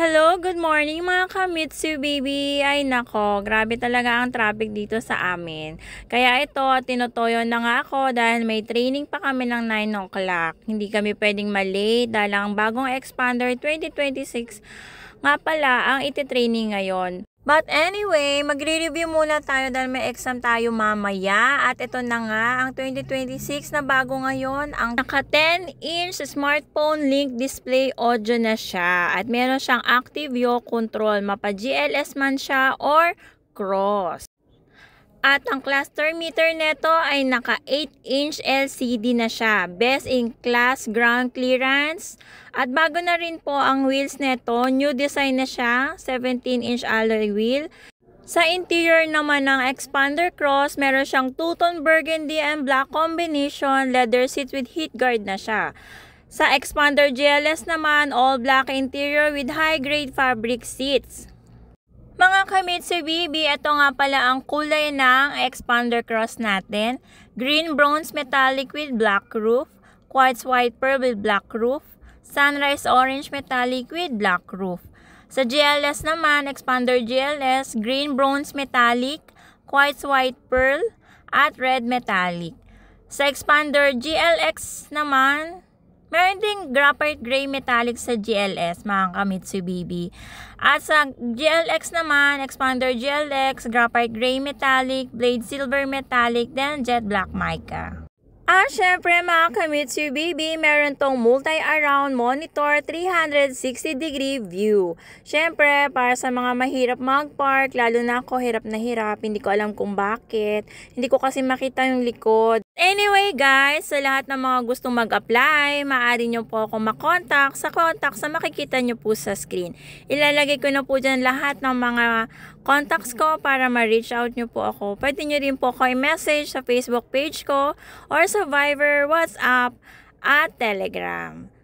Hello, good morning mga ka-Mitsubishi. Ay nako, grabe talaga ang traffic dito sa amin. Kaya ito, tinutoyo na nga ako dahil may training pa kami ng 9 o'clock. Hindi kami pwedeng malate dahil ang bagong Expander 2026 nga pala ang iti-training ngayon. But anyway, magre-review muna tayo dahil may exam tayo mamaya. At ito na nga, ang 2026 na bago ngayon, ang naka 10-inch smartphone link display audio na siya. At meron siyang active yaw control, mapa GLS man siya or cross. At ang cluster meter neto ay naka 8-inch LCD na siya. Best in class ground clearance. At bago na rin po ang wheels neto, new design na siya, 17-inch alloy wheel. Sa interior naman ng Expander Cross, meron siyang two-tone burgundy and black combination, leather seats with heat guard na siya. Sa Expander GLS naman, all black interior with high-grade fabric seats. Mga ka-Mitsubishi, ito nga pala ang kulay ng Expander Cross natin. Green bronze metallic with black roof, quartz white pearl with black roof, sunrise orange metallic with black roof. Sa GLS naman, Expander GLS, green bronze metallic, quartz white pearl, at red metallic. Sa Expander GLX naman, meron ding graphite gray metallic sa GLS, mga ka-Mitsubishi. At sa GLX naman, Expander GLX, graphite gray metallic, blade silver metallic, then jet black mica. At syempre mga ka-Mitsubishi, meron tong multi-around monitor 360-degree view. Syempre, para sa mga mahirap mag-park, lalo na ako hirap na hirap, hindi ko alam kung bakit. Hindi ko kasi makita yung likod. Anyway guys, sa lahat ng mga gustong mag-apply, maaari nyo po ako makontak sa contacts na makikita nyo po sa screen. Ilalagay ko na po dyan lahat ng mga contacts ko para ma-reach out nyo po ako. Pwede nyo rin po ako i-message sa Facebook page ko or sa Viber, WhatsApp at Telegram.